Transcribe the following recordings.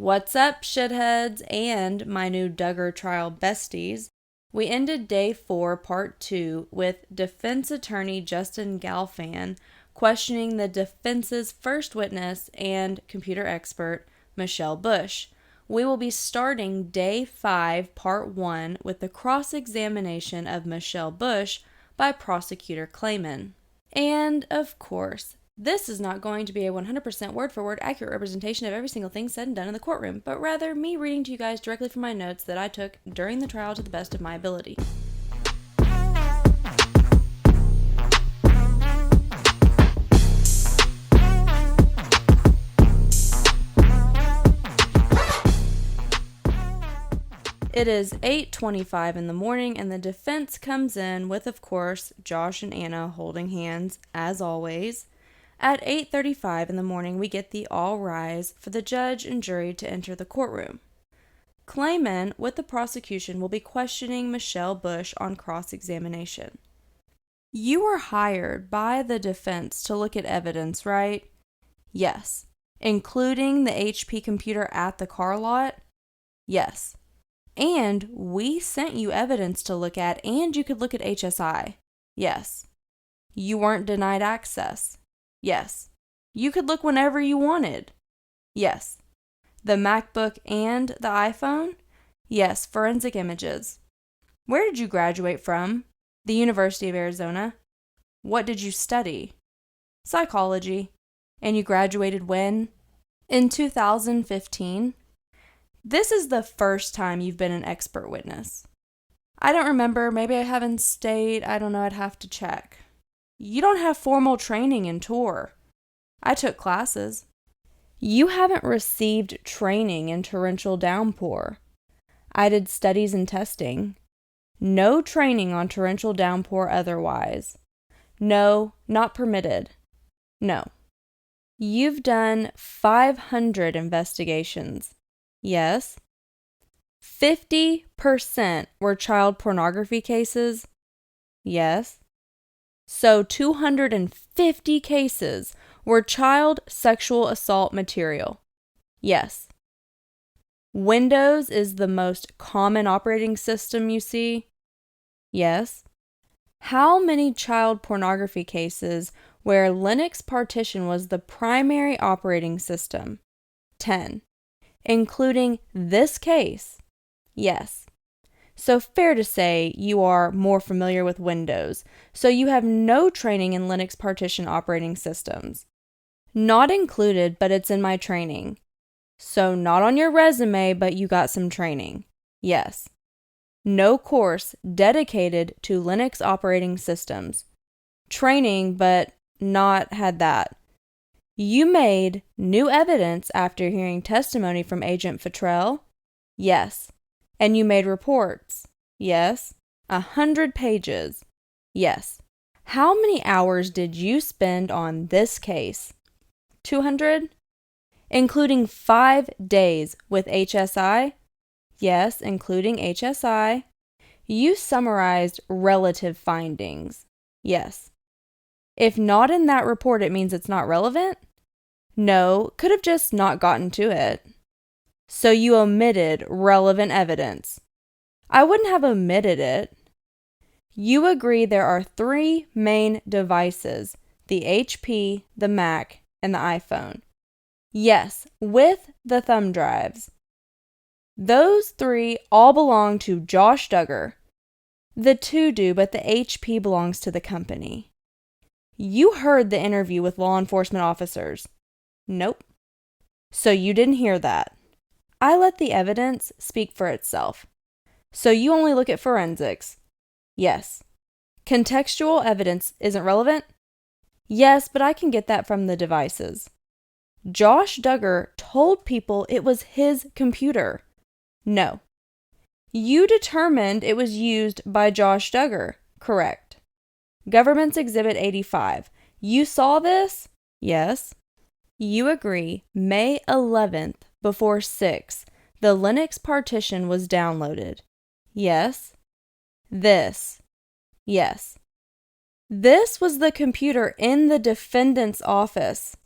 What's up, shitheads, and my new Duggar Trial besties? We ended day 4, part 2, with defense attorney Justin Galfan questioning the defense's first witness and computer expert, Michelle Bush. We will be starting day 5, part 1, with the cross-examination of Michelle Bush by Prosecutor Clayman. And, of course, this is not going to be a 100% word-for-word accurate representation of every single thing said and done in the courtroom, but rather me reading to you guys directly from my notes that I took during the trial to the best of my ability. It is 8:25 in the morning, and the defense comes in with, of course, Josh and Anna holding hands, as always. At 8:35 in the morning, we get the all rise for the judge and jury to enter the courtroom. Clayman, with the prosecution, will be questioning Michelle Bush on cross-examination. You were hired by the defense to look at evidence, right? Yes. Including the HP computer at the car lot? Yes. And we sent you evidence to look at, and you could look at HSI. Yes. You weren't denied access. Yes. You could look whenever you wanted. Yes. The MacBook and the iPhone? Yes, forensic images. Where did you graduate from? The University of Arizona. What did you study? Psychology. And you graduated when? In 2015. This is the first time you've been an expert witness. I don't remember. Maybe I haven't stayed. I don't know. I'd have to check. You don't have formal training in TOR. I took classes. You haven't received training in torrential downpour. I did studies and testing. No training on torrential downpour otherwise. No, not permitted. No. You've done 500 investigations. Yes. 50% were child pornography cases. Yes. So 250 cases were child sexual assault material. Yes. Windows is the most common operating system you see. Yes. How many child pornography cases where Linux partition was the primary operating system? 10. Including this case? Yes. So fair to say you are more familiar with Windows, so you have no training in Linux partition operating systems. Not included, but it's in my training. So not on your resume, but you got some training. Yes. No course dedicated to Linux operating systems. Training, but not had that. You made new evidence after hearing testimony from Agent Futrell? Yes. And you made reports? Yes. 100 pages? Yes. How many hours did you spend on this case? 200? Including 5 days with HSI? Yes, including HSI. You summarized relative findings? Yes. If not in that report, it means it's not relevant? No, could have just not gotten to it. So you omitted relevant evidence. I wouldn't have omitted it. You agree there are 3 main devices, the HP, the Mac, and the iPhone. Yes, with the thumb drives. Those 3 all belong to Josh Duggar. The 2 do, but the HP belongs to the company. You heard the interview with law enforcement officers. Nope. So you didn't hear that. I let the evidence speak for itself. So you only look at forensics. Yes. Contextual evidence isn't relevant? Yes, but I can get that from the devices. Josh Duggar told people it was his computer. No. You determined it was used by Josh Duggar. Correct. Government's Exhibit 85. You saw this? Yes. You agree May 11th before 6, the Linux partition was downloaded. Yes. This. Yes. This was the computer in the defendant's office.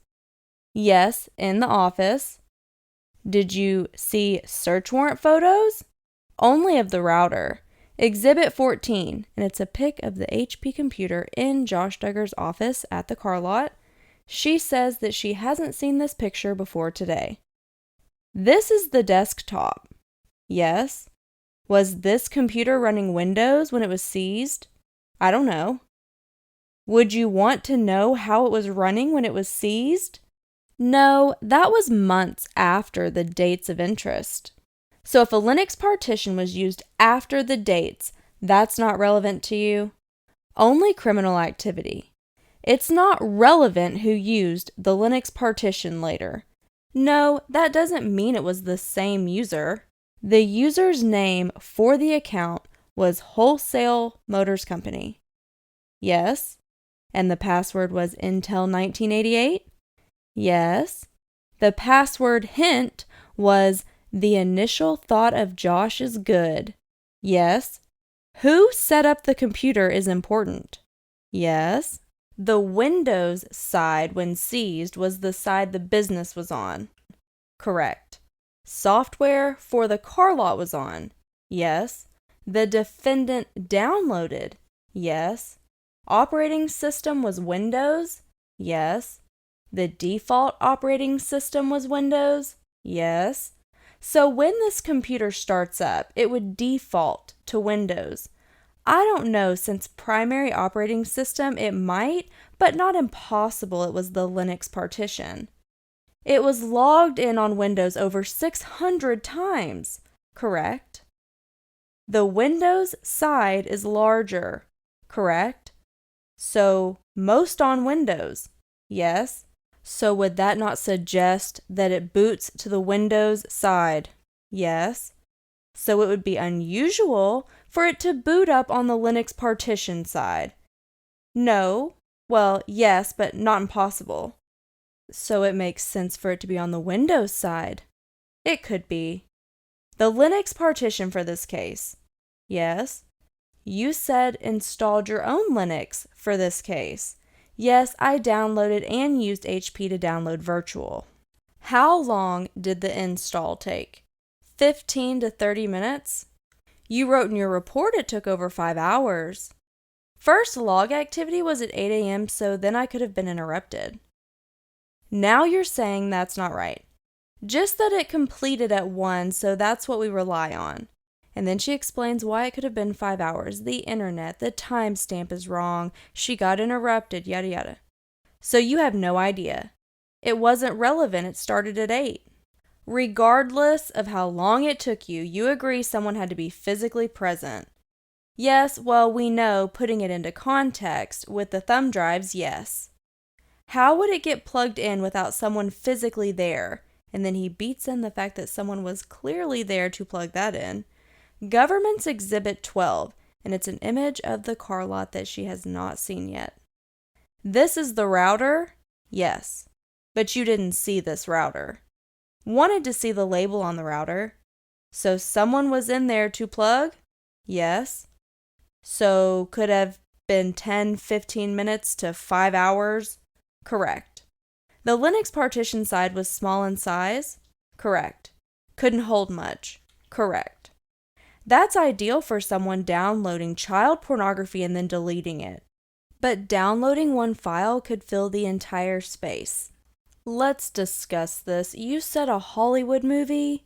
Yes, in the office. Did you see search warrant photos? Only of the router. Exhibit 14, and it's a pic of the HP computer in Josh Duggar's office at the car lot. She says that she hasn't seen this picture before today. This is the desktop. Yes. Was this computer running Windows when it was seized? I don't know. Would you want to know how it was running when it was seized? No, that was months after the dates of interest. So if a Linux partition was used after the dates, that's not relevant to you? Only criminal activity. It's not relevant who used the Linux partition later. No, that doesn't mean it was the same user. The user's name for the account was Wholesale Motors Company. Yes. And the password was Intel 1988? Yes. The password hint was the initial thought of Josh is good. Yes. Who set up the computer is important. Yes. The Windows side when seized was the side the business was on. Correct. Software for the car lot was on. Yes. The defendant downloaded. Yes. Operating system was Windows. Yes. The default operating system was Windows. Yes. So when this computer starts up, it would default to Windows. I don't know, since primary operating system, it might, but not impossible it was the Linux partition. It was logged in on Windows over 600 times, correct? The Windows side is larger, correct? So most on Windows, yes. So would that not suggest that it boots to the Windows side? Yes. So it would be unusual for it to boot up on the Linux partition side. No. Well, yes, but not impossible. So it makes sense for it to be on the Windows side. It could be. The Linux partition for this case. Yes. You said installed your own Linux for this case. Yes, I downloaded and used HP to download virtual. How long did the install take? 15 to 30 minutes? You wrote in your report it took over 5 hours. First log activity was at 8 a.m., so then I could have been interrupted. Now you're saying that's not right. Just that it completed at 1, so that's what we rely on. And then she explains why it could have been 5 hours. The internet, the timestamp is wrong, she got interrupted, yada yada. So you have no idea. It wasn't relevant, it started at 8. Regardless of how long it took you, you agree someone had to be physically present. Yes, well, we know, putting it into context, with the thumb drives, yes. How would it get plugged in without someone physically there? And then he beats in the fact that someone was clearly there to plug that in. Government's Exhibit 12, and it's an image of the car lot that she has not seen yet. This is the router? Yes. But you didn't see this router. Wanted to see the label on the router. So someone was in there to plug? Yes. So could have been 10, 15 minutes to 5 hours? Correct. The Linux partition side was small in size? Correct. Couldn't hold much? Correct. That's ideal for someone downloading child pornography and then deleting it. But downloading one file could fill the entire space. Let's discuss this. You said a Hollywood movie?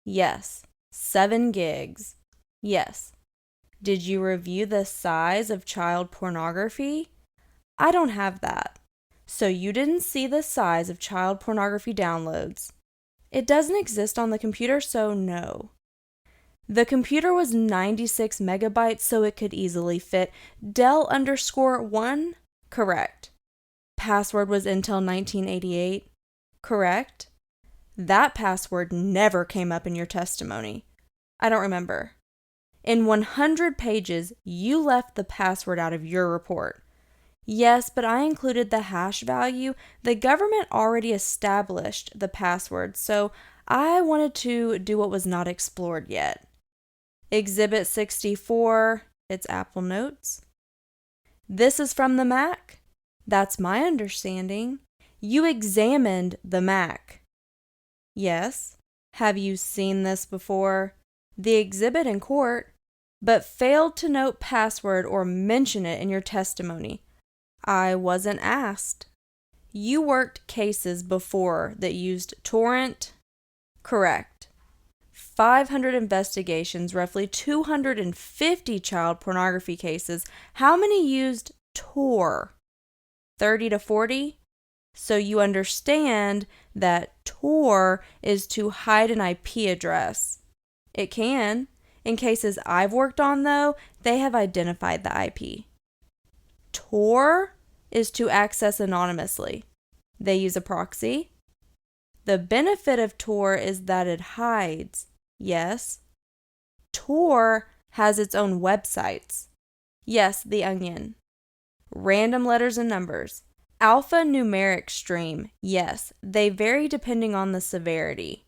Yes. 7 gigs. Yes. Did you review the size of child pornography? I don't have that. So you didn't see the size of child pornography downloads. It doesn't exist on the computer, so no. The computer was 96 megabytes, so it could easily fit Dell_1? Correct. Password was Intel 1988? Correct. That password never came up in your testimony. I don't remember. In 100 pages, you left the password out of your report. Yes, but I included the hash value. The government already established the password, so I wanted to do what was not explored yet. Exhibit 64, it's Apple Notes. This is from the Mac? That's my understanding. You examined the Mac. Yes. Have you seen this before? The exhibit in court, but failed to note password or mention it in your testimony. I wasn't asked. You worked cases before that used torrent? Correct. 500 investigations, roughly 250 child pornography cases. How many used Tor? 30 to 40? So you understand that Tor is to hide an IP address. It can. In cases I've worked on, though, they have identified the IP. Tor is to access anonymously. They use a proxy. The benefit of Tor is that it hides. Yes. Tor has its own websites. Yes, The Onion. Random letters and numbers. Alphanumeric stream. Yes, they vary depending on the severity.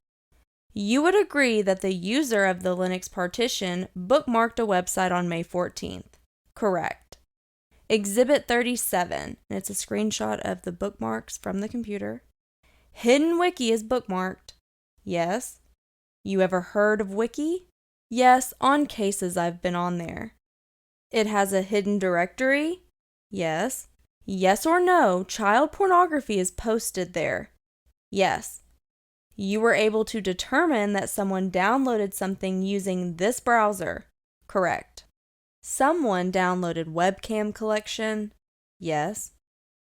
You would agree that the user of the Linux partition bookmarked a website on May 14th. Correct. Exhibit 37, and it's a screenshot of the bookmarks from the computer. Hidden Wiki is bookmarked. Yes. You ever heard of Wiki? Yes, on cases I've been on there. It has a hidden directory? Yes. Yes or no, child pornography is posted there? Yes. You were able to determine that someone downloaded something using this browser? Correct. Someone downloaded webcam collection? Yes.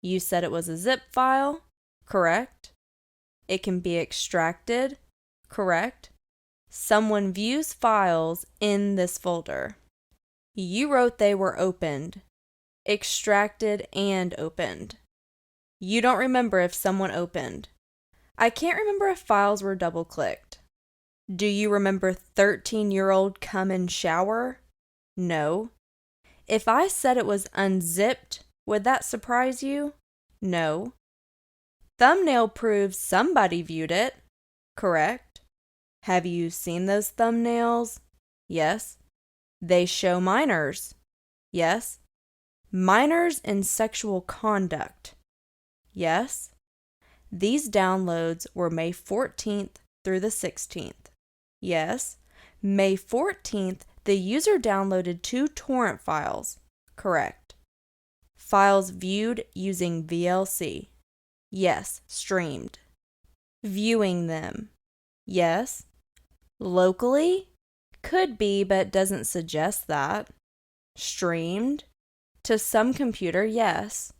You said it was a zip file? Correct. It can be extracted? Correct. Someone views files in this folder. You wrote they were opened, extracted, and opened. You don't remember if someone opened. I can't remember if files were double-clicked. Do you remember 13-year-old come and shower? No. If I said it was unzipped, would that surprise you? No. Thumbnail proves somebody viewed it. Correct. Have you seen those thumbnails? Yes. They show minors. Yes. Minors in sexual conduct. Yes. These downloads were May 14th through the 16th. Yes. May 14th, the user downloaded 2 torrent files. Correct. Files viewed using VLC. Yes. Streamed. Viewing them. Yes. Locally? Could be, but doesn't suggest that. Streamed? To some computer, yes.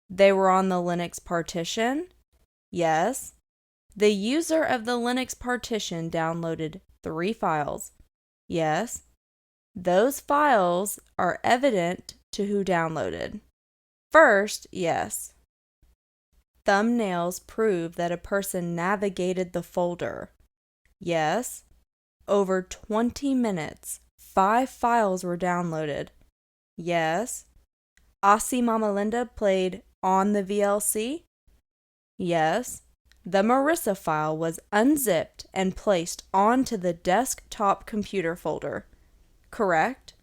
They were on the Linux partition? Yes. The user of the Linux partition downloaded 3 files. Yes. Those files are evident to who downloaded. First, yes. Thumbnails prove that a person navigated the folder. Yes. Over 20 minutes, 5 files were downloaded. Yes. Aussie Mama Linda played on the VLC? Yes. The Marissa file was unzipped and placed onto the desktop computer folder. Correct.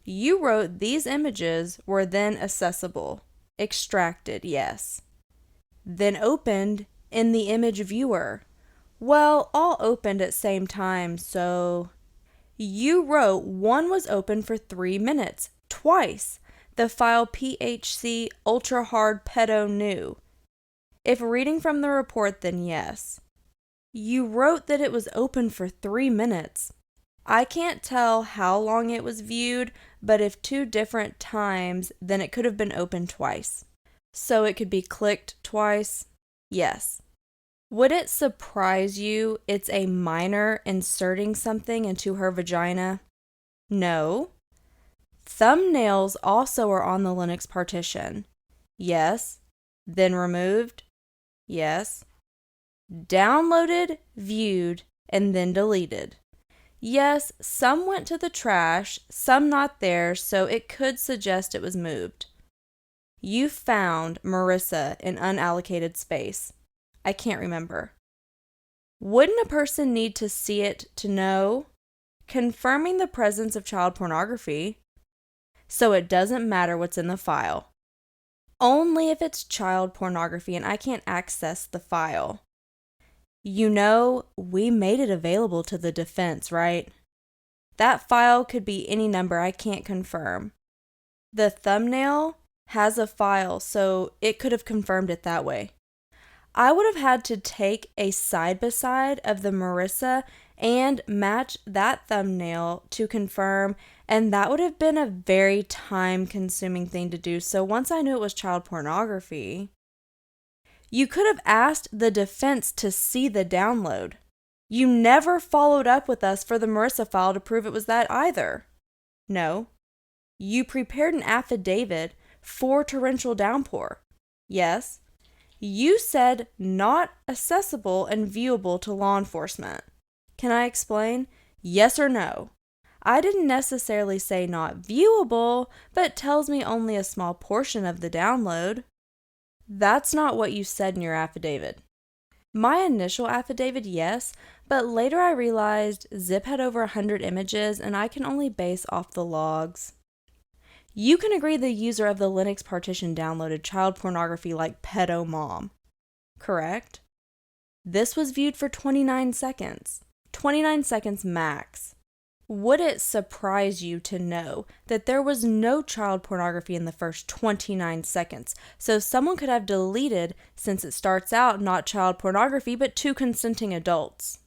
You wrote these images were then accessible. Extracted, yes. Then opened in the image viewer. Well, all opened at same time, so... You wrote one was open for 3 minutes, twice. The file PHC Ultra Hard Pedo New. If reading from the report, then yes. You wrote that it was open for 3 minutes. I can't tell how long it was viewed, but if 2 different times, then it could have been opened twice. So it could be clicked twice? Yes. Would it surprise you it's a minor inserting something into her vagina? No. Thumbnails also are on the Linux partition. Yes. Then removed? Yes. Downloaded, viewed, and then deleted. Yes, some went to the trash, some not there, so it could suggest it was moved. You found Marissa in unallocated space. I can't remember. Wouldn't a person need to see it to know? Confirming the presence of child pornography. So it doesn't matter what's in the file. Only if it's child pornography and I can't access the file. You know, we made it available to the defense, right? That file could be any number I can't confirm. The thumbnail has a file, so it could have confirmed it that way. I would have had to take a side-by-side of the Marissa and match that thumbnail to confirm, and that would have been a very time-consuming thing to do. So once I knew it was child pornography, you could have asked the defense to see the download. You never followed up with us for the Marissa file to prove it was that either. No. You prepared an affidavit for torrential downpour. Yes. You said not accessible and viewable to law enforcement. Can I explain? Yes or no? I didn't necessarily say not viewable, but tells me only a small portion of the download. That's not what you said in your affidavit. My initial affidavit, yes, but later I realized Zip had over 100 images and I can only base off the logs. You can agree the user of the Linux partition downloaded child pornography like pedo mom, correct? This was viewed for 29 seconds. 29 seconds max. Would it surprise you to know that there was no child pornography in the first 29 seconds? So someone could have deleted, since it starts out not child pornography, but two consenting adults.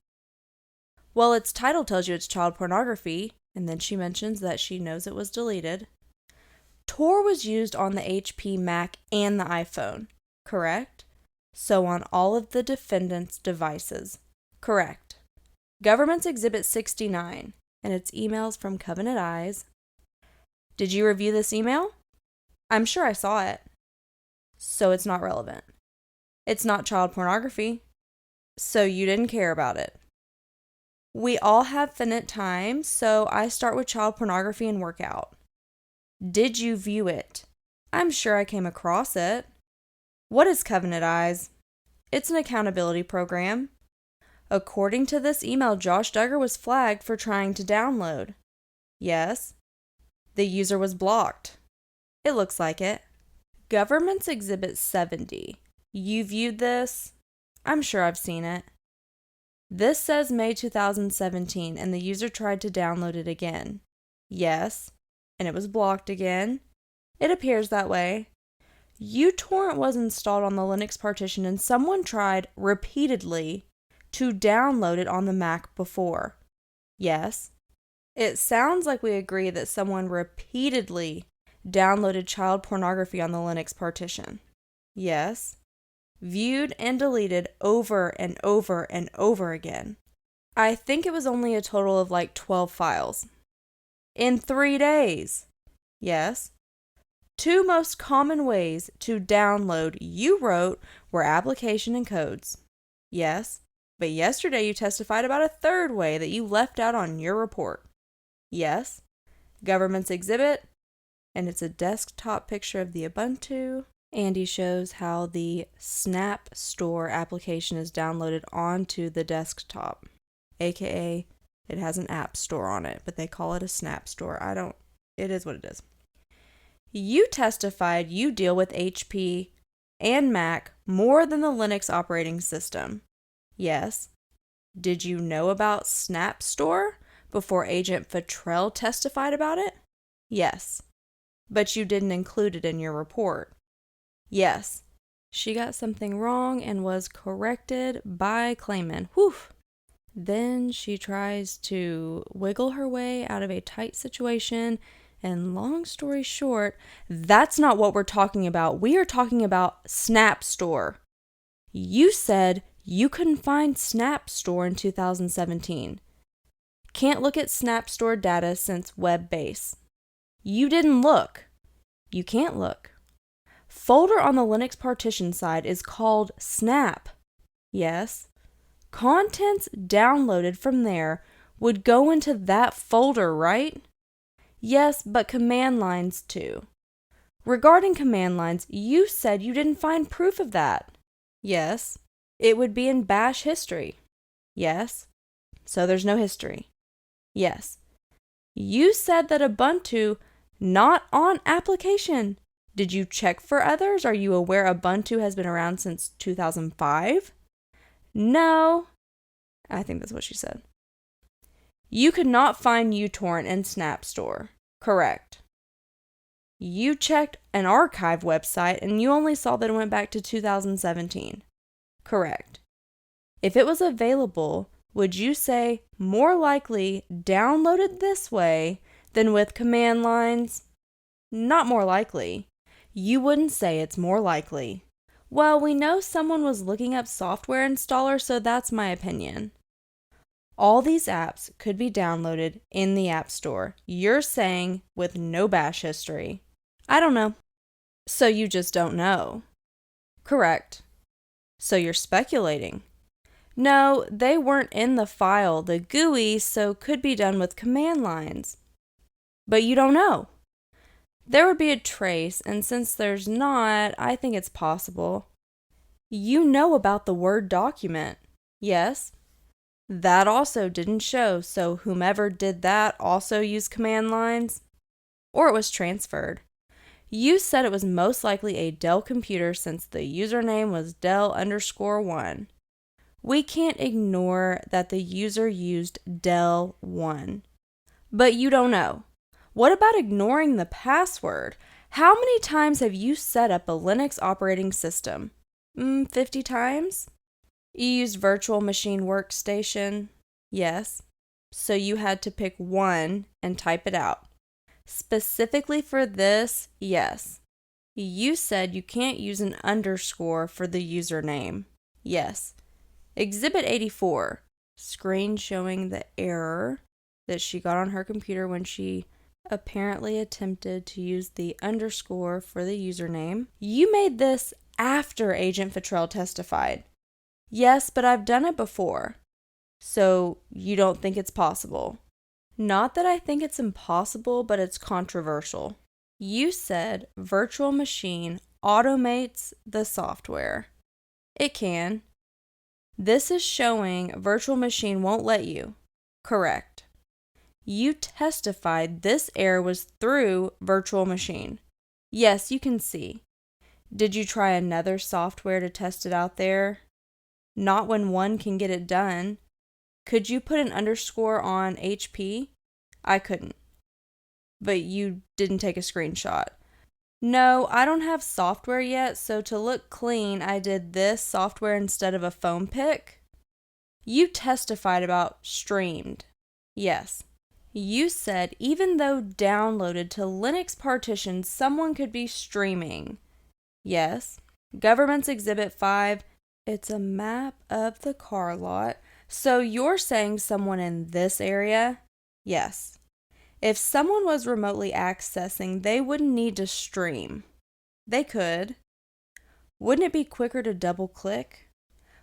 Well, its title tells you it's child pornography, and then she mentions that she knows it was deleted. Tor was used on the HP, Mac, and the iPhone, correct? So on all of the defendant's devices, correct. Government's Exhibit 69, and it's emails from Covenant Eyes. Did you review this email? I'm sure I saw it. So it's not relevant. It's not child pornography, so you didn't care about it. We all have finite time, so I start with child pornography and work out. Did you view it? I'm sure I came across it. What is Covenant Eyes? It's an accountability program. According to this email, Josh Duggar was flagged for trying to download. Yes. The user was blocked. It looks like it. Government's Exhibit 70. You viewed this? I'm sure I've seen it. This says May 2017, and the user tried to download it again. Yes. And it was blocked again. It appears that way. uTorrent was installed on the Linux partition and someone tried repeatedly to download it on the Mac before. Yes. It sounds like we agree that someone repeatedly downloaded child pornography on the Linux partition. Yes. Viewed and deleted over and over and over again. I think it was only a total of like 12 files. In 3 days. Yes. 2 most common ways to download you wrote were application and codes. Yes. But yesterday you testified about a 3rd way that you left out on your report. Yes. Government's exhibit. And it's a desktop picture of the Ubuntu. And he shows how the Snap Store application is downloaded onto the desktop. AKA, it has an app store on it, but they call it a Snap Store. It is what it is. You testified you deal with HP and Mac more than the Linux operating system. Yes. Did you know about Snap Store before Agent Futrell testified about it? Yes. But you didn't include it in your report. Yes. She got something wrong and was corrected by Clayman. Whew. Then she tries to wiggle her way out of a tight situation, and long story short, that's not what we're talking about. We are talking about Snap Store. You said you couldn't find Snap Store in 2017. Can't look at Snap Store data since web-based. You didn't look. You can't look. Folder on the Linux partition side is called Snap. Yes. Contents downloaded from there would go into that folder, right? Yes, but command lines too. Regarding command lines, you said you didn't find proof of that. Yes. It would be in bash history. Yes. So there's no history. Yes. You said that Ubuntu not on application. Did you check for others? Are you aware Ubuntu has been around since 2005? No. I think that's what she said. You could not find uTorrent in Snap Store. Correct. You checked an archive website and you only saw that it went back to 2017. Correct. If it was available, would you say more likely downloaded this way than with command lines? Not more likely. You wouldn't say it's more likely. Well, we know someone was looking up software installer, so that's my opinion. All these apps could be downloaded in the App Store. You're saying with no bash history. I don't know. So you just don't know. Correct. So you're speculating. No, they weren't in the file, the GUI, so could be done with command lines. But you don't know. There would be a trace, and since there's not, I think it's possible. You know about the Word document. Yes. That also didn't show, so whomever did that also used command lines? Or it was transferred. You said it was most likely a Dell computer since the username was Dell_1. We can't ignore that the user used Dell1. But you don't know. What about ignoring the password? How many times have you set up a Linux operating system? 50 times? You used virtual machine workstation? Yes. So you had to pick one and type it out. Specifically for this, yes. You said you can't use an underscore for the username. Yes. Exhibit 84, screen showing the error that she got on her computer when she apparently attempted to use the underscore for the username. You made this after Agent Futrell testified. Yes, but I've done it before. So you don't think it's possible. Not that I think it's impossible, but it's controversial. You said virtual machine automates the software. It can. This is showing virtual machine won't let you. Correct. You testified this error was through virtual machine. Yes, you can see. Did you try another software to test it out there? Not when one can get it done. Could you put an underscore on HP? I couldn't. But you didn't take a screenshot. No, I don't have software yet, so to look clean, I did this software instead of a foam pick. You testified about streamed. Yes. You said even though downloaded to Linux partitions, someone could be streaming. Yes. Government's Exhibit 5, it's a map of the car lot. So you're saying someone in this area? Yes. If someone was remotely accessing, they wouldn't need to stream. They could. Wouldn't it be quicker to double click?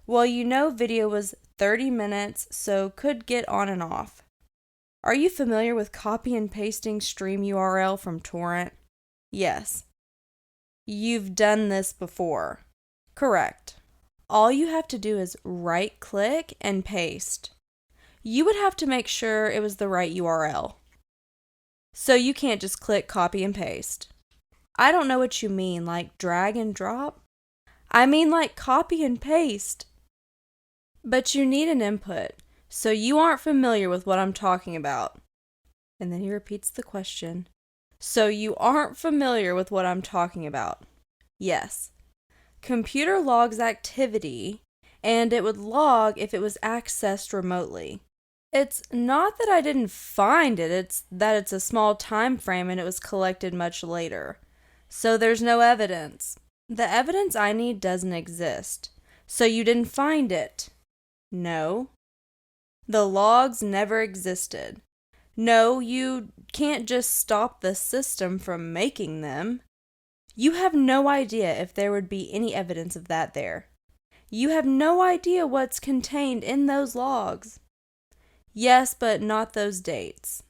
Well, you know video was 30 minutes, so could get on and off. Are you familiar with copy and pasting stream URL from torrent? Yes. You've done this before. Correct. All you have to do is right click and paste. You would have to make sure it was the right URL. So you can't just click copy and paste. I don't know what you mean, like drag and drop? I mean like copy and paste. But you need an input, so you aren't familiar with what I'm talking about. And then he repeats the question. So you aren't familiar with what I'm talking about? Yes. Computer logs activity, and it would log if it was accessed remotely. It's not that I didn't find it, it's that it's a small time frame and it was collected much later. So there's no evidence. The evidence I need doesn't exist. So you didn't find it. No. The logs never existed. No, you can't just stop the system from making them. You have no idea if there would be any evidence of that there. You have no idea what's contained in those logs. Yes, but not those dates.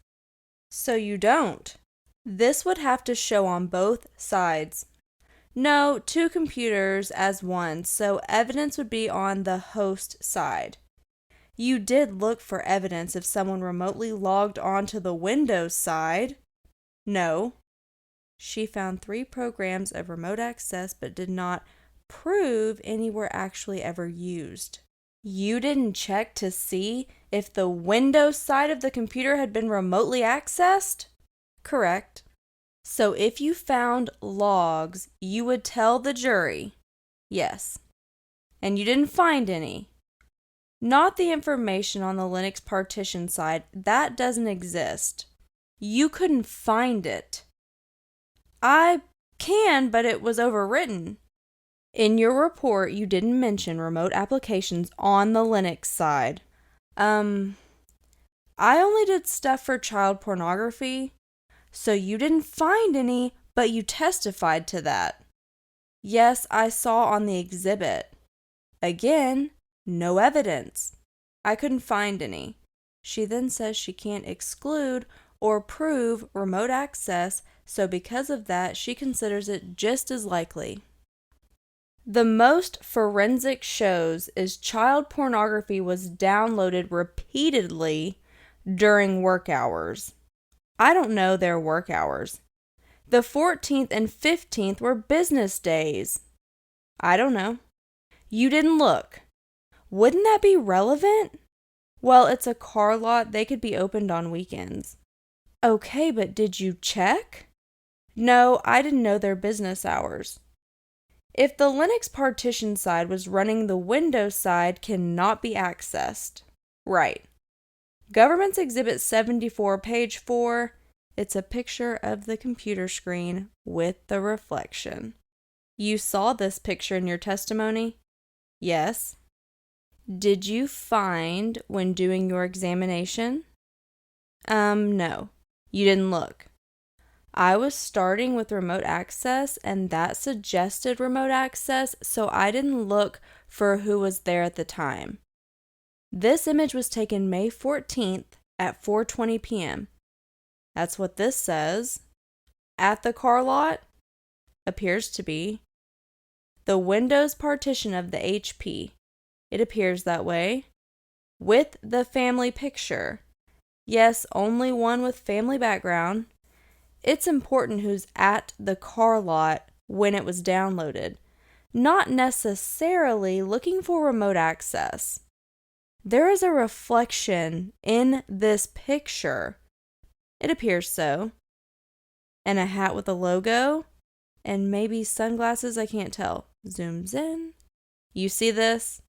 So you don't. This would have to show on both sides. No, two computers as one, so evidence would be on the host side. You did look for evidence if someone remotely logged onto the Windows side. No. She found 3 programs of remote access but did not prove any were actually ever used. You didn't check to see if the Windows side of the computer had been remotely accessed? Correct. So if you found logs, you would tell the jury, yes. And you didn't find any. Not the information on the Linux partition side, that doesn't exist. You couldn't find it. I can, but it was overwritten. In your report, you didn't mention remote applications on the Linux side. I only did stuff for child pornography, so you didn't find any, but you testified to that. Yes, I saw on the exhibit. Again, no evidence. I couldn't find any. She then says she can't exclude or prove remote access, so because of that, she considers it just as likely. The most forensic shows is child pornography was downloaded repeatedly during work hours. I don't know their work hours. The 14th and 15th were business days. I don't know. You didn't look. Wouldn't that be relevant? Well, it's a car lot. They could be opened on weekends. Okay, but did you check? No, I didn't know their business hours. If the Linux partition side was running, the Windows side cannot be accessed. Right. Government's Exhibit 74, page 4, it's a picture of the computer screen with the reflection. You saw this picture in your testimony? Yes. Did you find when doing your examination? No. You didn't look. I was starting with remote access, and that suggested remote access, so I didn't look for who was there at the time. This image was taken May 14th at 4:20 p.m. That's what this says. At the car lot? Appears to be. The Windows partition of the HP. It appears that way. With the family picture. Yes, only one with family background. It's important who's at the car lot when it was downloaded, not necessarily looking for remote access. There is a reflection in this picture. It appears so. And a hat with a logo, and maybe sunglasses, I can't tell. Zooms in. You see this?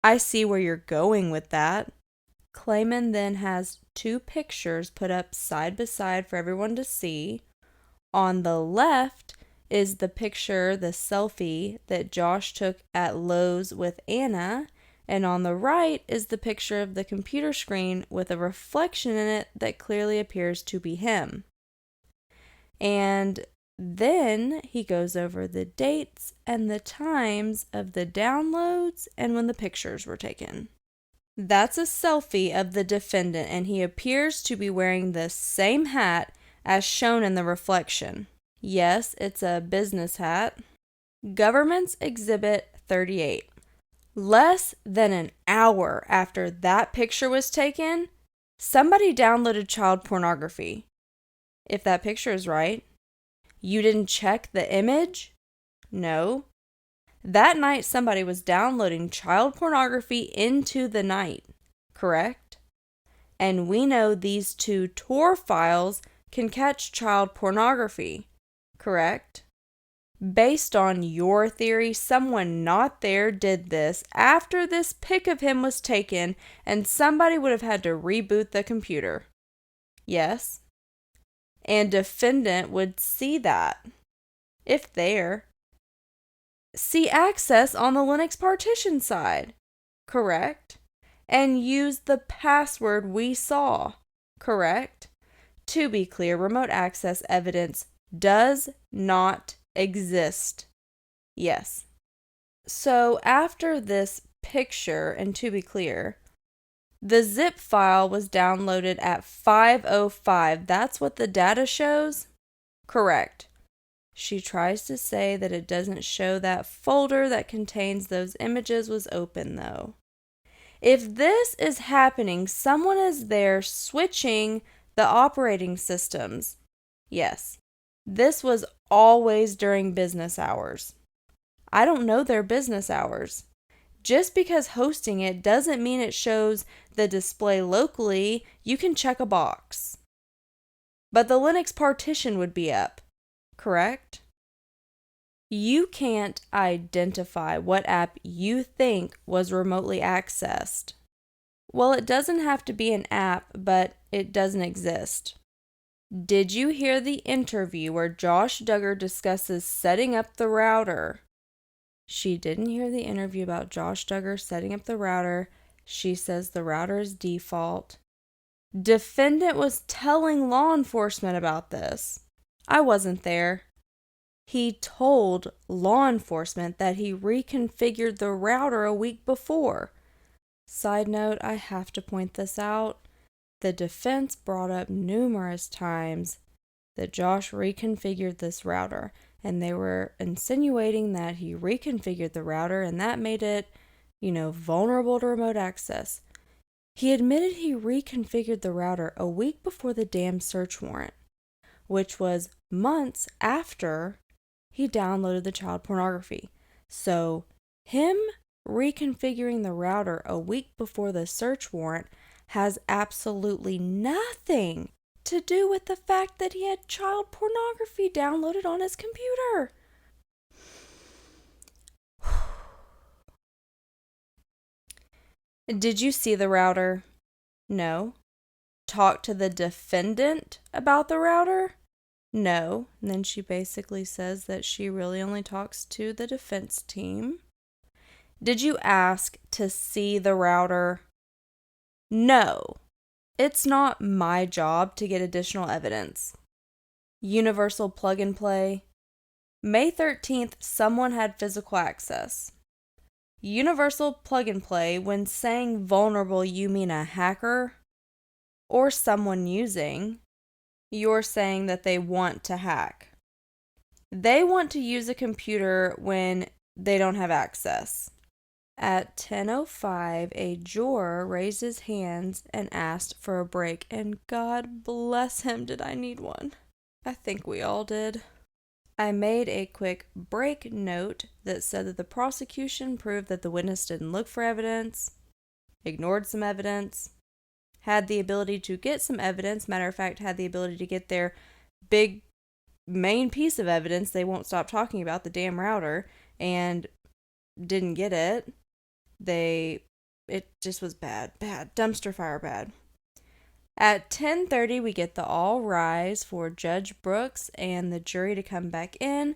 I see where you're going with that. Clayman then has two pictures put up side by side for everyone to see. On the left is the picture, the selfie that Josh took at Lowe's with Anna, and on the right is the picture of the computer screen with a reflection in it that clearly appears to be him. And then he goes over the dates and the times of the downloads and when the pictures were taken. That's a selfie of the defendant, and he appears to be wearing the same hat as shown in the reflection. Yes, it's a business hat. Government's Exhibit 38. Less than an hour after that picture was taken, somebody downloaded child pornography. If that picture is right. You didn't check the image? No. That night, somebody was downloading child pornography into the night, correct? And we know these two Tor files can catch child pornography, correct? Based on your theory, someone not there did this after this pic of him was taken, and somebody would have had to reboot the computer. Yes. And defendant would see that, if there. See access on the Linux partition side, correct? And use the password we saw, correct? To be clear, remote access evidence does not exist. Yes. So after this picture, and to be clear, the zip file was downloaded at 5:05. That's what the data shows? Correct. She tries to say that it doesn't show that folder that contains those images was open, though. If this is happening, someone is there switching the operating systems. Yes, this was always during business hours. I don't know their business hours. Just because hosting it doesn't mean it shows the display locally. You can check a box. But the Linux partition would be up, correct? You can't identify what app you think was remotely accessed. Well, it doesn't have to be an app, but it doesn't exist. Did you hear the interview where Josh Duggar discusses setting up the router? She didn't hear the interview about Josh Duggar setting up the router. She says the router is default. Defendant was telling law enforcement about this. I wasn't there. He told law enforcement that he reconfigured the router a week before. Side note, I have to point this out. The defense brought up numerous times that Josh reconfigured this router, and they were insinuating that he reconfigured the router and that made it, vulnerable to remote access. He admitted he reconfigured the router a week before the damn search warrant, which was months after he downloaded the child pornography. So, him reconfiguring the router a week before the search warrant has absolutely nothing to do with the fact that he had child pornography downloaded on his computer. Did you see the router? No. Talk to the defendant about the router? No. And then she basically says that she really only talks to the defense team. Did you ask to see the router? No. It's not my job to get additional evidence. Universal plug and play. May 13th, someone had physical access. Universal plug and play, when saying vulnerable, you mean a hacker or someone using. You're saying that they want to hack. They want to use a computer when they don't have access. At 10:05, a juror raised his hands and asked for a break, and God bless him, did I need one. I think we all did. I made a quick break note that said that the prosecution proved that the witness didn't look for evidence, ignored some evidence, had the ability to get some evidence, matter of fact, had the ability to get their big main piece of evidence they won't stop talking about, the damn router, and didn't get it. It just was bad, dumpster fire bad. At 10:30, we get the all rise for Judge Brooks and the jury to come back in.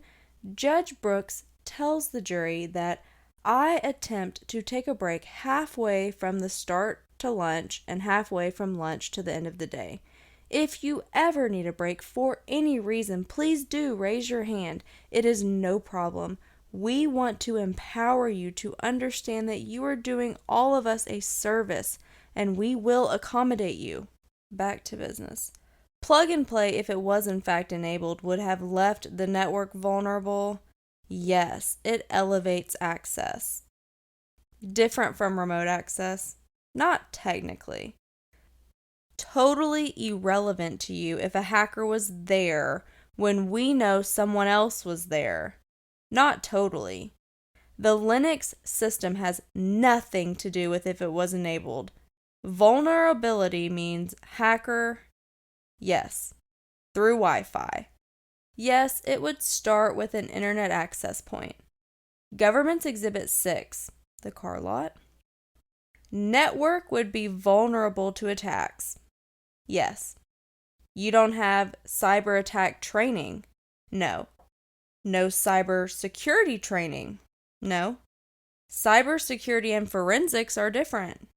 Judge Brooks tells the jury that I attempt to take a break halfway from the start to lunch and halfway from lunch to the end of the day. If you ever need a break for any reason, please do raise your hand. It is no problem. We want to empower you to understand that you are doing all of us a service, and we will accommodate you. Back to business. Plug and play, if it was in fact enabled, would have left the network vulnerable. Yes, it elevates access. Different from remote access? Not technically. Totally irrelevant to you if a hacker was there when we know someone else was there. Not totally. The Linux system has nothing to do with if it was enabled. Vulnerability means hacker, yes, through Wi-Fi. Yes, it would start with an internet access point. Government's Exhibit 6, the car lot. Network would be vulnerable to attacks. Yes. You don't have cyber attack training. No. No cyber security training. No. Cyber security and forensics are different.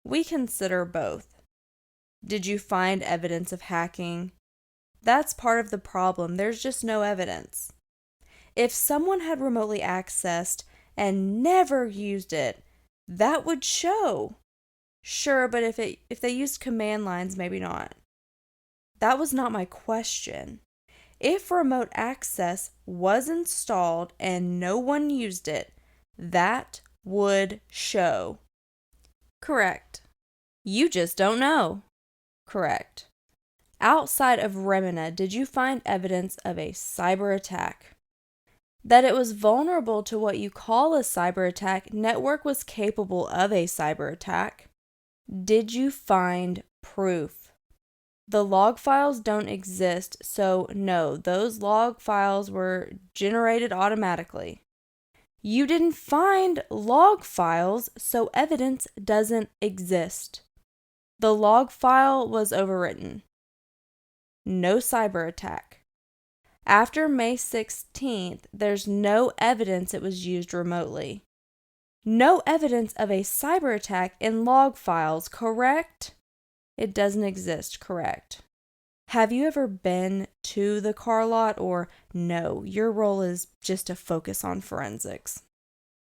We consider both. Did you find evidence of hacking? That's part of the problem. There's just no evidence. If someone had remotely accessed and never used it, that would show. Sure, but if they used command lines, maybe not. That was not my question. If remote access was installed and no one used it, that would show. Correct. You just don't know. Correct. Outside of Remina, did you find evidence of a cyber attack? That it was vulnerable to what you call a cyber attack, network was capable of a cyber attack. Did you find proof? The log files don't exist, so no, those log files were generated automatically. You didn't find log files, so evidence doesn't exist. The log file was overwritten. No cyber attack. After May 16th, there's no evidence it was used remotely. No evidence of a cyber attack in log files, correct? It doesn't exist, correct? Have you ever been to the car lot, or no, your role is just to focus on forensics?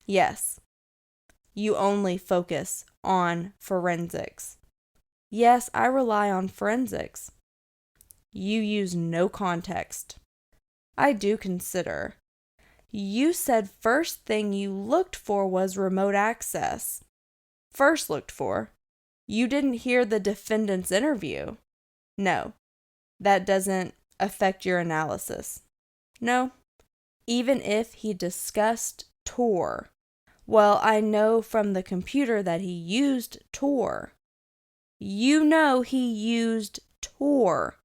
Yes. You only focus on forensics. Yes, I rely on forensics. You use no context. I do consider. You said first thing you looked for was remote access. First looked for. You didn't hear the defendant's interview. No, that doesn't affect your analysis. No, even if he discussed Tor. Well, I know from the computer that he used Tor. You know he used Tor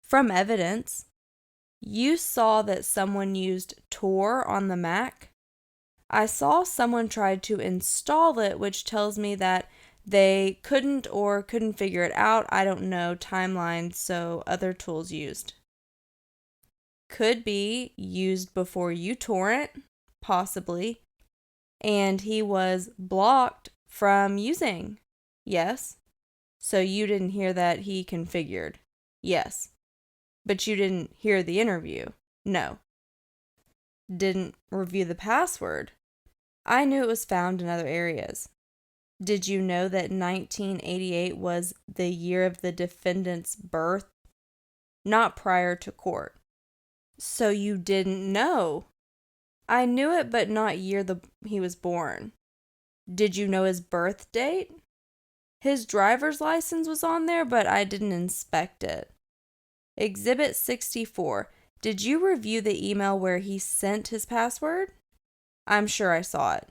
from evidence. You saw that someone used Tor on the Mac. I saw someone tried to install it, which tells me that they couldn't figure it out. I don't know timelines, so other tools used. Could be used before you torrent, possibly. And he was blocked from using. Yes. So you didn't hear that he configured. Yes. But you didn't hear the interview. No. Didn't review the password. I knew it was found in other areas. Did you know that 1988 was the year of the defendant's birth? Not prior to court. So you didn't know. I knew it, but not year he was born. Did you know his birth date? His driver's license was on there, but I didn't inspect it. Exhibit 64. Did you review the email where he sent his password? I'm sure I saw it.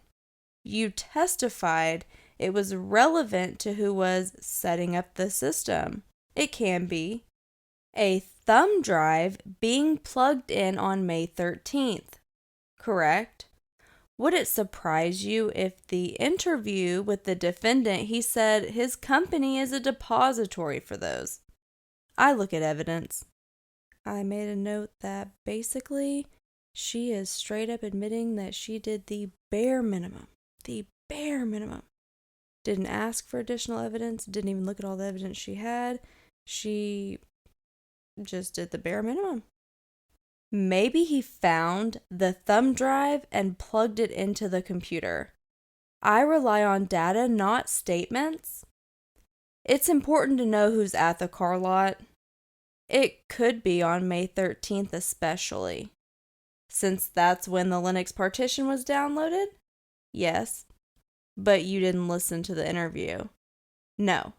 You testified it was relevant to who was setting up the system. It can be. A thumb drive being plugged in on May 13th. Correct? Would it surprise you if the interview with the defendant, he said his company is a depository for those? I look at evidence. I made a note that basically she is straight up admitting that she did the bare minimum. The bare minimum. Didn't ask for additional evidence, didn't even look at all the evidence she had. She just did the bare minimum. Maybe he found the thumb drive and plugged it into the computer. I rely on data, not statements. It's important to know who's at the car lot. It could be on May 13th especially, since that's when the Linux partition was downloaded. Yes, but you didn't listen to the interview. No,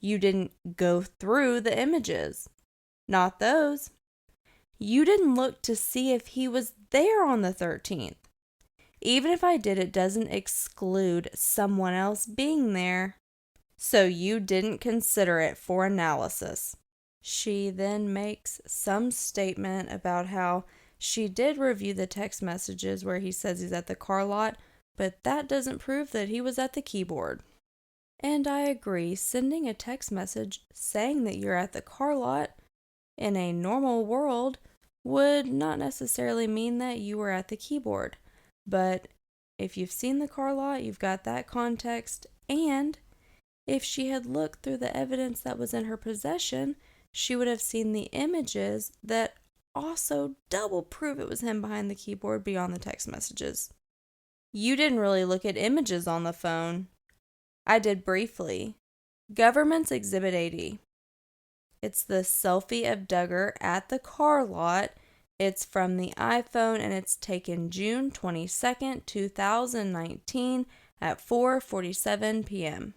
you didn't go through the images. Not those. You didn't look to see if he was there on the 13th. Even if I did, it doesn't exclude someone else being there. So you didn't consider it for analysis. She then makes some statement about how she did review the text messages where he says he's at the car lot, but that doesn't prove that he was at the keyboard. And I agree, sending a text message saying that you're at the car lot in a normal world would not necessarily mean that you were at the keyboard. But if you've seen the car lot, you've got that context, and if she had looked through the evidence that was in her possession, she would have seen the images that also double prove it was him behind the keyboard beyond the text messages. You didn't really look at images on the phone. I did briefly. Government's Exhibit 80. It's the selfie of Duggar at the car lot. It's from the iPhone and it's taken June 22nd, 2019 at 4:47 p.m.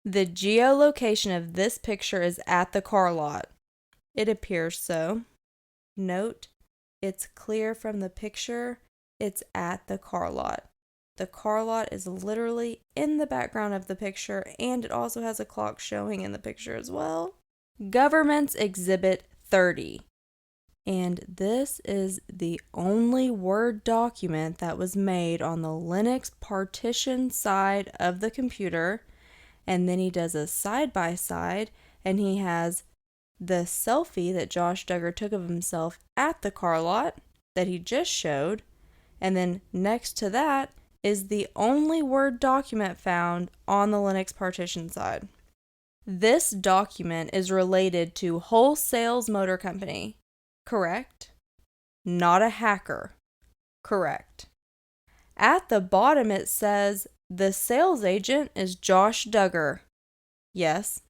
The geolocation of this picture is at the car lot. It appears so. Note, It's clear from the picture. It's at the car lot. The car lot is literally in the background of the picture, and it also has a clock showing in the picture as well. Government's Exhibit 30. And this is the only Word document that was made on the Linux partition side of the computer. And then he does a side-by-side, and he has the selfie that Josh Duggar took of himself at the car lot that he just showed. And then next to that is the only Word document found on the Linux partition side. This document is related to Wholesales Motor Company. Correct. Not a hacker. Correct. At the bottom it says the sales agent is Josh Duggar. Yes.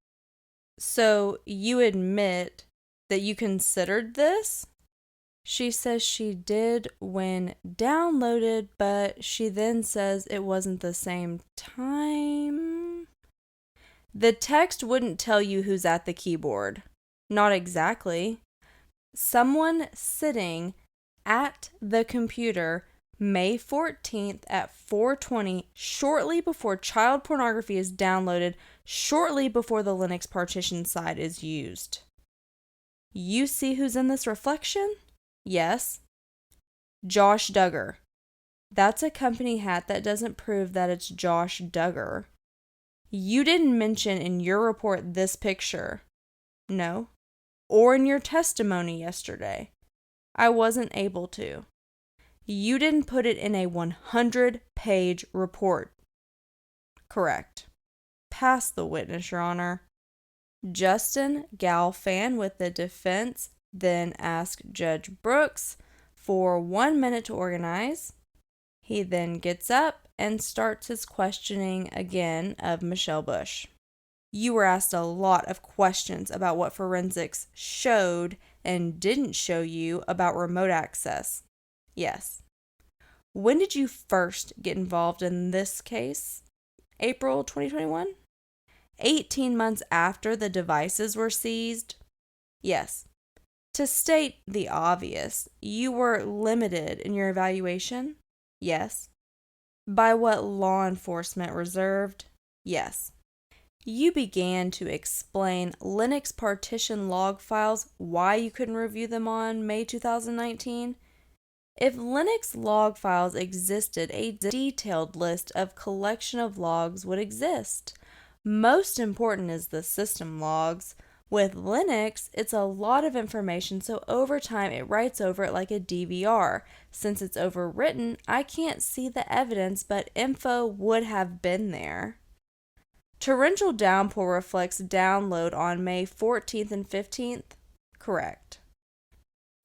So you admit that you considered this? She says she did when downloaded, but she then says it wasn't the same time. The text wouldn't tell you who's at the keyboard. Not exactly. Someone sitting at the computer May 14th at 4:20, shortly before child pornography is downloaded, shortly before the Linux partition side is used. You see who's in this reflection? Yes. Josh Duggar. That's a company hat that doesn't prove that it's Josh Duggar. You didn't mention in your report this picture. No. Or in your testimony yesterday. I wasn't able to. You didn't put it in a 100-page report. Correct. Pass the witness, Your Honor. Justin Galfan with the defense then asked Judge Brooks for 1 minute to organize. He then gets up and starts his questioning again of Michelle Bush. You were asked a lot of questions about what forensics showed and didn't show you about remote access. Yes. When did you first get involved in this case? April 2021? 18 months after the devices were seized? Yes. To state the obvious, you were limited in your evaluation? Yes. By what law enforcement reserved? Yes. You began to explain Linux partition log files, why you couldn't review them on May 2019. If Linux log files existed, a detailed list of collection of logs would exist. Most important is the system logs. With Linux, it's a lot of information, so over time it writes over it like a DVR. Since it's overwritten, I can't see the evidence, but info would have been there. Torrential downpour reflects download on May 14th and 15th? Correct.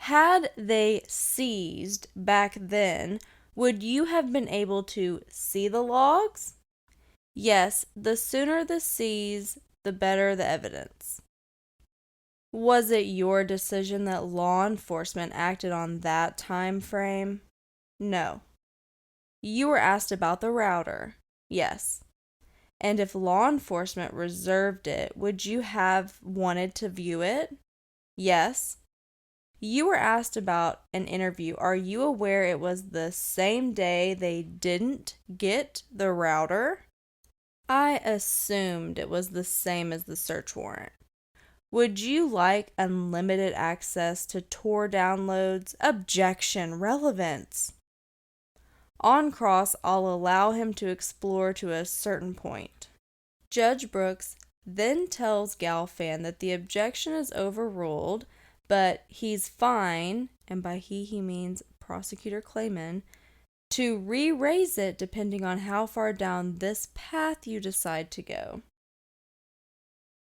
Had they seized back then, would you have been able to see the logs? Yes, the sooner the seize, the better the evidence. Was it your decision that law enforcement acted on that time frame? No. You were asked about the router? Yes. And if law enforcement reserved it, would you have wanted to view it? Yes. You were asked about an interview. Are you aware it was the same day they didn't get the router? I assumed it was the same as the search warrant. Would you like unlimited access to Tor downloads? Objection. Relevance. On cross, I'll allow him to explore to a certain point. Judge Brooks then tells Galfan that the objection is overruled, but he's fine, and by he means Prosecutor Clayman, to re-raise it depending on how far down this path you decide to go.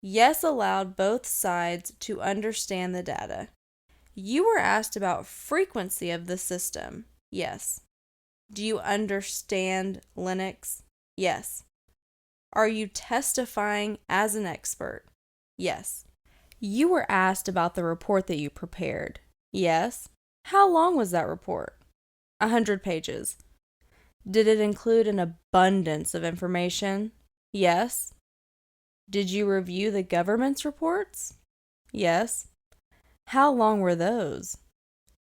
Yes allowed both sides to understand the data. You were asked about frequency of the system. Yes. Do you understand Linux? Yes. Are you testifying as an expert? Yes. You were asked about the report that you prepared. Yes. How long was that report? 100 pages. Did it include an abundance of information? Yes. Did you review the government's reports? Yes. How long were those?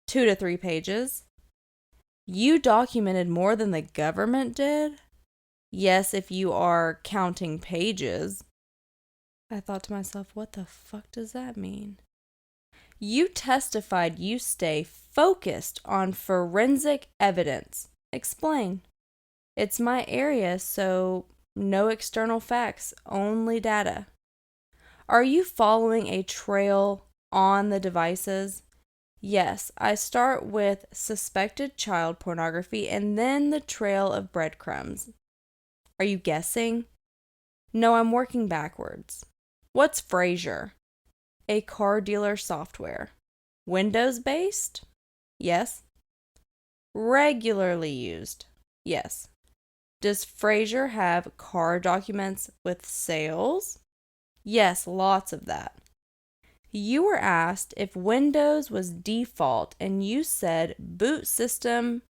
2 to 3 pages. You documented more than the government did? Yes, if you are counting pages. I thought to myself, what the fuck does that mean? You testified you stay focused on forensic evidence. Explain. It's my area, so no external facts, only data. Are you following a trail on the devices? Yes, I start with suspected child pornography and then the trail of breadcrumbs. Are you guessing? No, I'm working backwards. What's Frasier? A car dealer software. Windows-based? Yes. Regularly used? Yes. Does Frasier have car documents with sales? Yes, lots of that. You were asked if Windows was default and you said boot system.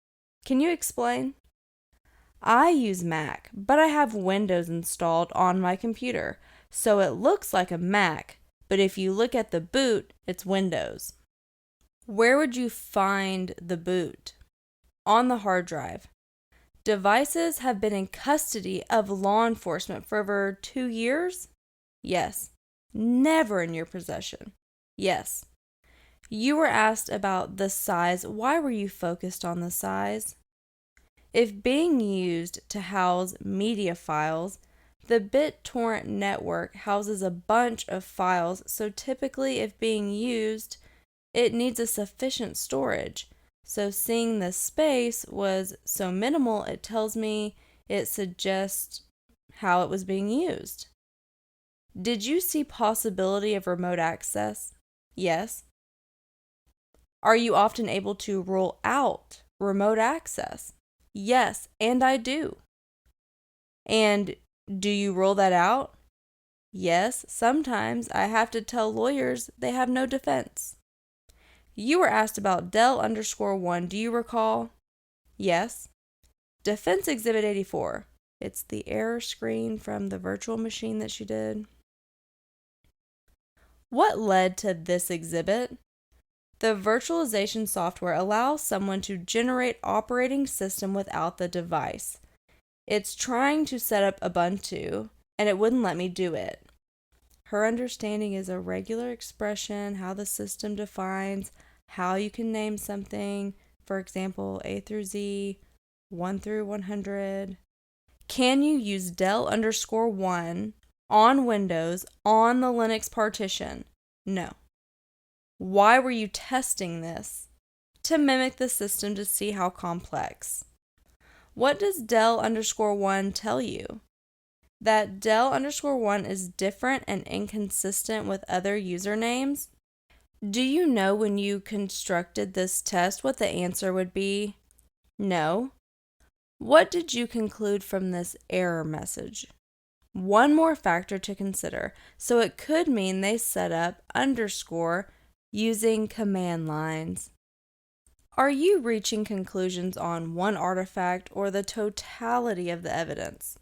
Can you explain? I use Mac, but I have Windows installed on my computer, so it looks like a Mac, but if you look at the boot, it's Windows. Where would you find the boot? On the hard drive. Devices have been in custody of law enforcement for over 2 years? Yes. Never in your possession? Yes. You were asked about the size. Why were you focused on the size? If being used to house media files, the BitTorrent network houses a bunch of files, so typically if being used, it needs a sufficient storage. So seeing the space was so minimal, it tells me it suggests how it was being used. Did you see possibility of remote access? Yes. Are you often able to rule out remote access? Yes, and I do. And do you rule that out? Yes, sometimes I have to tell lawyers they have no defense. You were asked about Del_1, do you recall? Yes. Defense Exhibit 84. It's the error screen from the virtual machine that she did. What led to this exhibit? The virtualization software allows someone to generate operating system without the device. It's trying to set up Ubuntu, and it wouldn't let me do it. Her understanding is a regular expression, how the system defines how you can name something, for example, A through Z, 1 through 100. Can you use Del_1 on Windows on the Linux partition? No. Why were you testing this? To mimic the system to see how complex. What does Del_1 tell you? That Del_1 is different and inconsistent with other usernames? Do you know when you constructed this test what the answer would be? No. What did you conclude from this error message? One more factor to consider, so it could mean they set up _ using command lines. Are you reaching conclusions on one artifact or the totality of the evidence?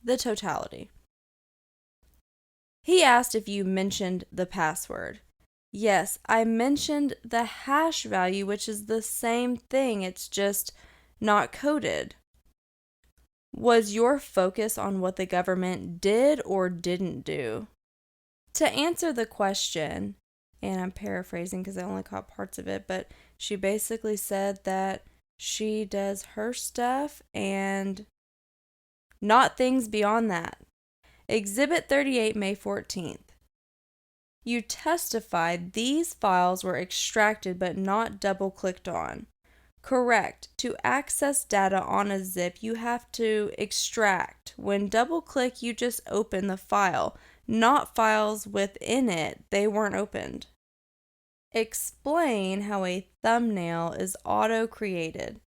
The totality. He asked if you mentioned the password. Yes, I mentioned the hash value, which is the same thing, it's just not coded. Was your focus on what the government did or didn't do? To answer the question, and I'm paraphrasing because I only caught parts of it, but she basically said that she does her stuff and not things beyond that. Exhibit 38, May 14th. You testified these files were extracted but not double-clicked on. Correct. To access data on a zip, you have to extract. When double-click, you just open the file, not files within it. They weren't opened. Explain how a thumbnail is auto-created.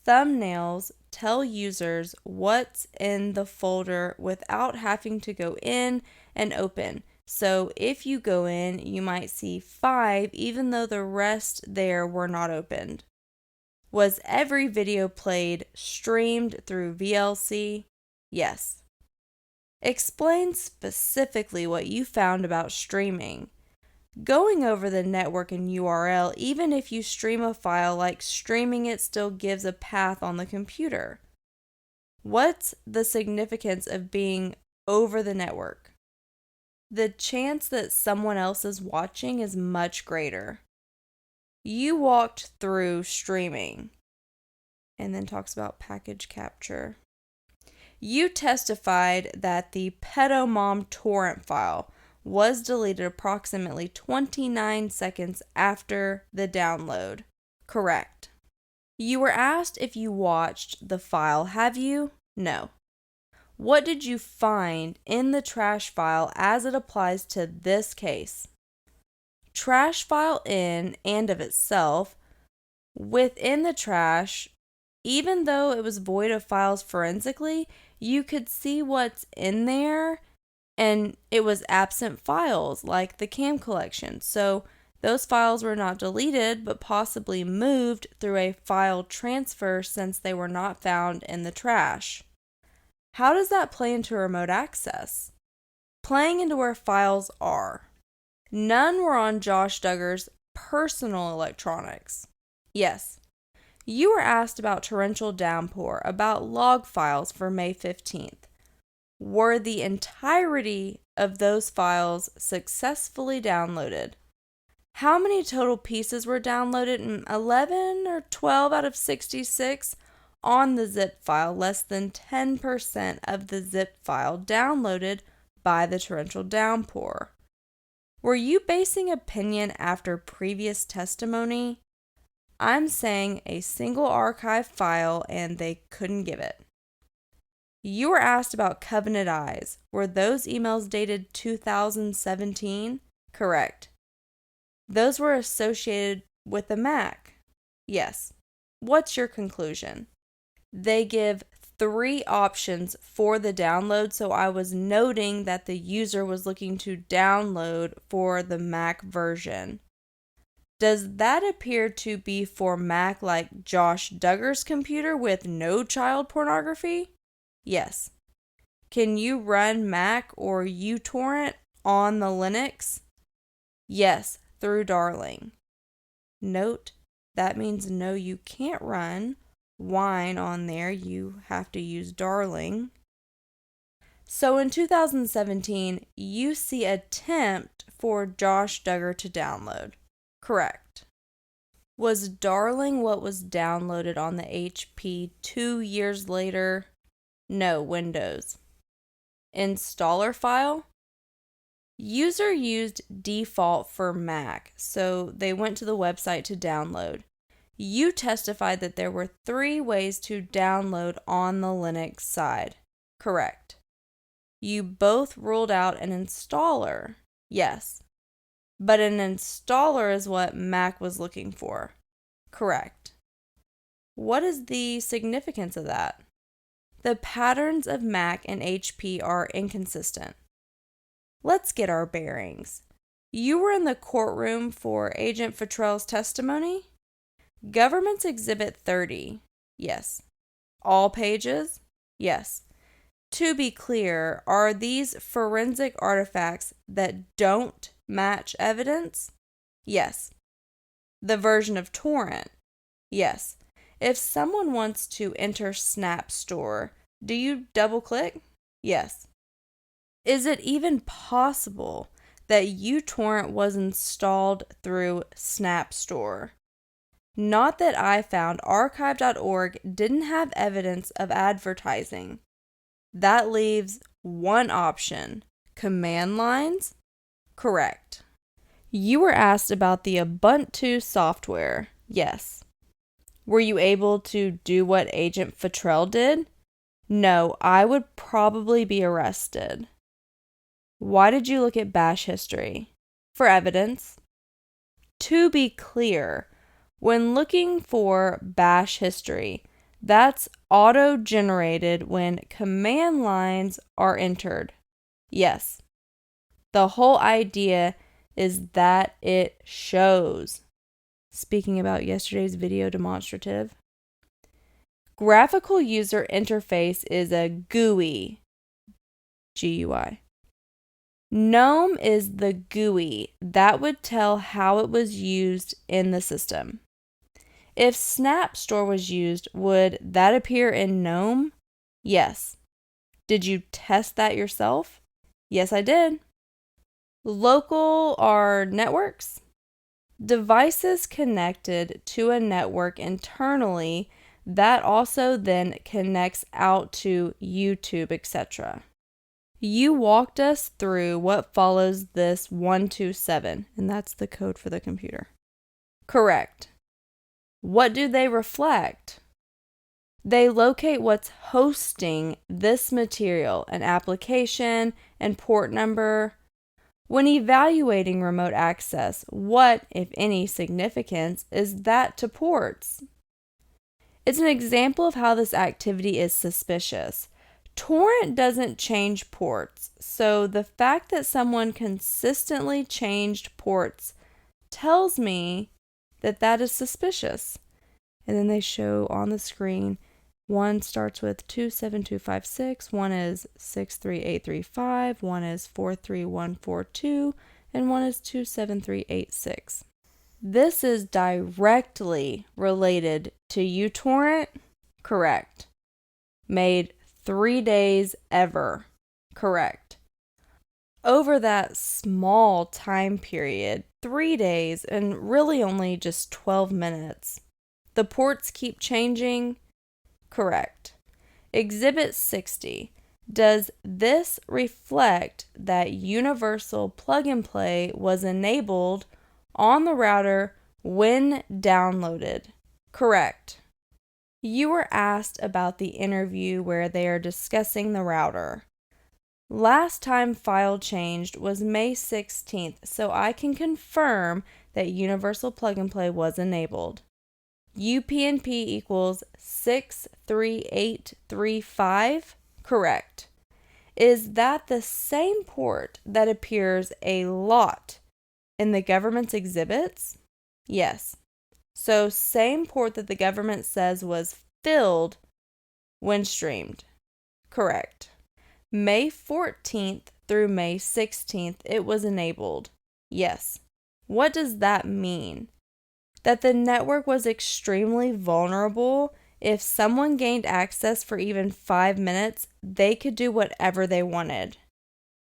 Thumbnails tell users what's in the folder without having to go in and open. So if you go in, you might see 5 even though the rest there were not opened. Was every video played streamed through VLC? Yes. Explain specifically what you found about streaming. Going over the network and URL, even if you stream a file, like streaming it still gives a path on the computer. What's the significance of being over the network? The chance that someone else is watching is much greater. You walked through streaming, and then talks about package capture. You testified that the pedomom torrent file was deleted approximately 29 seconds after the download. Correct. You were asked if you watched the file. Have you? No. What did you find in the trash file as it applies to this case? Trash file in and of itself, within the trash, even though it was void of files forensically, you could see what's in there, and it was absent files like the cam collection. So those files were not deleted, but possibly moved through a file transfer since they were not found in the trash. How does that play into remote access? Playing into where files are. None were on Josh Duggar's personal electronics. Yes. You were asked about torrential downpour, about log files for May 15th. Were the entirety of those files successfully downloaded? How many total pieces were downloaded? 11 or 12 out of 66 on the zip file, less than 10% of the zip file downloaded by the torrential downpour. Were you basing opinion after previous testimony? I'm saying a single archive file and they couldn't give it. You were asked about Covenant Eyes. Were those emails dated 2017? Correct. Those were associated with the Mac? Yes. What's your conclusion? They give 3 options for the download, so I was noting that the user was looking to download for the Mac version. Does that appear to be for Mac like Josh Duggar's computer with no child pornography? Yes. Can you run Mac or uTorrent on the Linux? Yes, through Darling. Note, that means no, you can't run Wine on there. You have to use Darling. So in 2017, you see attempt for Josh Duggar to download. Correct. Was Darling what was downloaded on the HP 2 years later? No, Windows. Installer file? User used default for Mac, so they went to the website to download. You testified that there were 3 ways to download on the Linux side. Correct. You both ruled out an installer. Yes. But an installer is what Mac was looking for. Correct. What is the significance of that? The patterns of Mac and HP are inconsistent. Let's get our bearings. You were in the courtroom for Agent Futrell's testimony? Government's Exhibit 30. Yes. All pages? Yes. To be clear, are these forensic artifacts that don't match evidence? Yes. The version of torrent? Yes. If someone wants to enter Snap Store, do you double-click? Yes. Is it even possible that uTorrent was installed through Snap Store? Not that I found. Archive.org didn't have evidence of advertising. That leaves one option. Command lines? Correct. You were asked about the Ubuntu software. Yes. Were you able to do what Agent Futrell did? No, I would probably be arrested. Why did you look at bash history? For evidence. To be clear, when looking for bash history, that's auto-generated when command lines are entered. Yes. The whole idea is that it shows. Speaking about yesterday's video demonstrative. Graphical user interface is a GUI. GUI. GNOME is the GUI that would tell how it was used in the system. If Snap Store was used, would that appear in GNOME? Yes. Did you test that yourself? Yes, I did. Local are networks. Devices connected to a network internally that also then connects out to YouTube, etc. You walked us through what follows this 127, and that's the code for the computer. Correct. What do they reflect? They locate what's hosting this material, an application and port number. When evaluating remote access, what, if any, significance is that to ports? It's an example of how this activity is suspicious. Torrent doesn't change ports, so the fact that someone consistently changed ports tells me that that is suspicious. And then they show on the screen, one starts with 27256, one is 63835, one is 43142, and one is 27386. This is directly related to uTorrent? Correct. Made 3 days ever? Correct. Over that small time period, 3 days, and really only just 12 minutes, the ports keep changing? Correct. Exhibit 60. Does this reflect that universal plug-and-play was enabled on the router when downloaded? Correct. You were asked about the interview where they are discussing the router. Last time file changed was May 16th, so I can confirm that universal plug-and-play was enabled. UPnP equals 63835? Correct. Is that the same port that appears a lot in the government's exhibits? Yes. So same port that the government says was filled when streamed. Correct. May 14th through May 16th, it was enabled. Yes. What does that mean? That the network was extremely vulnerable. If someone gained access for even 5 minutes, they could do whatever they wanted.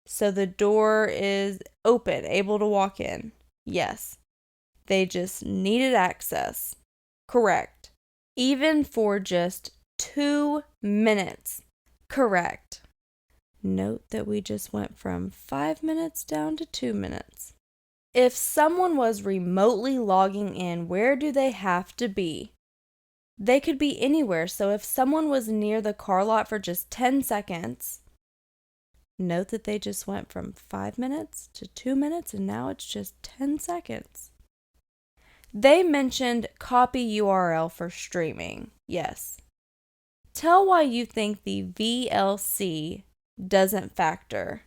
So the door is open, able to walk in. Yes. They just needed access. Correct. Even for just 2 minutes. Correct. Note that we just went from 5 minutes down to 2 minutes. If someone was remotely logging in, where do they have to be? They could be anywhere, so if someone was near the car lot for just 10 seconds, note that they just went from 5 minutes to 2 minutes, and now it's just 10 seconds. They mentioned copy URL for streaming. Yes. Tell why you think the VLC doesn't factor.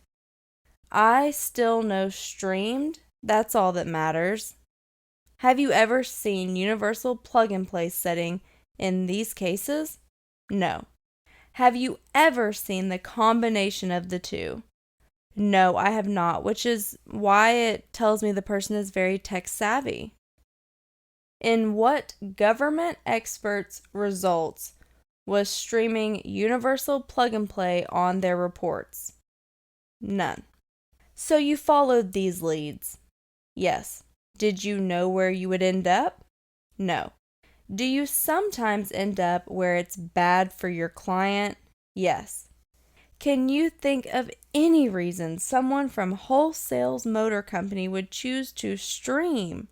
I still know streamed. That's all that matters. Have you ever seen universal plug-and-play setting in these cases? No. Have you ever seen the combination of the two? No, I have not, which is why it tells me the person is very tech savvy. In what government experts' results was streaming universal plug-and-play on their reports? None. So you followed these leads? Yes. Did you know where you would end up? No. Do you sometimes end up where it's bad for your client? Yes. Can you think of any reason someone from Wholesale's Motor Company would choose to stream?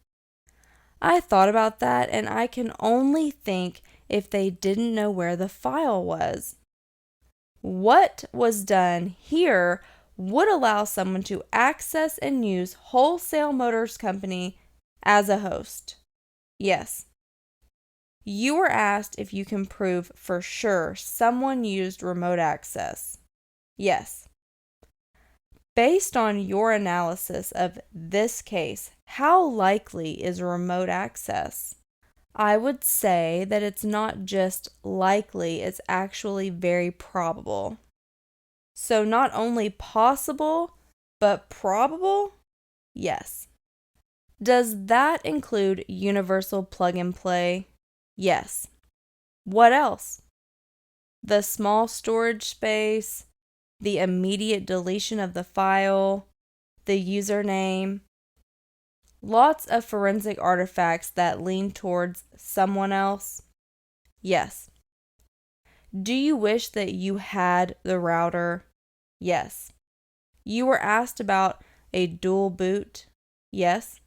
I thought about that, and I can only think if they didn't know where the file was. What was done here would allow someone to access and use Wholesale Motors Company as a host. Yes. You were asked if you can prove for sure someone used remote access. Yes. Based on your analysis of this case, how likely is remote access? I would say that it's not just likely, it's actually very probable. So not only possible, But probable? Yes. Does that include universal plug and play? Yes. What else? The small storage space, the immediate deletion of the file, the username. Lots of forensic artifacts that lean towards someone else? Yes. Do you wish that you had the router? Yes. You were asked about a dual boot? Yes.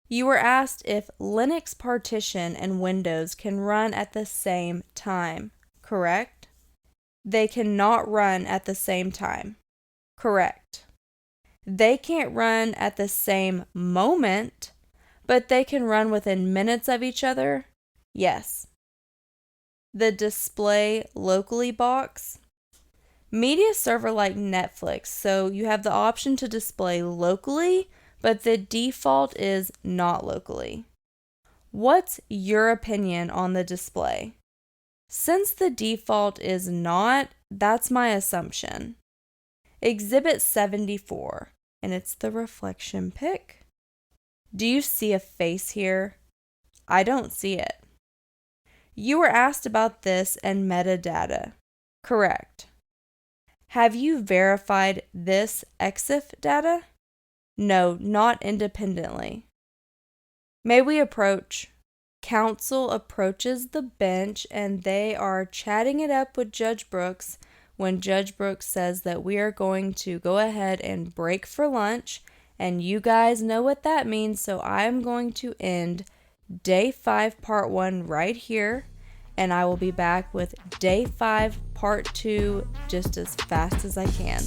You were asked if Linux partition and Windows can run at the same time, correct? They cannot run at the same time, correct. They can't run at the same moment, but they can run within minutes of each other, yes. The display locally box. Media server like Netflix, so you have the option to display locally, but the default is not locally. What's your opinion on the display? Since the default is not, that's my assumption. Exhibit 74, and it's the reflection pic. Do you see a face here? I don't see it. You were asked about this and metadata. Correct. Have you verified this EXIF data? No, not independently. May we approach? Counsel approaches the bench and they are chatting it up with Judge Brooks when Judge Brooks says that we are going to go ahead and break for lunch, and you guys know what that means, so I am going to end Day 5 Part 1 right here, and I will be back with Day 5 Part 2 just as fast as I can.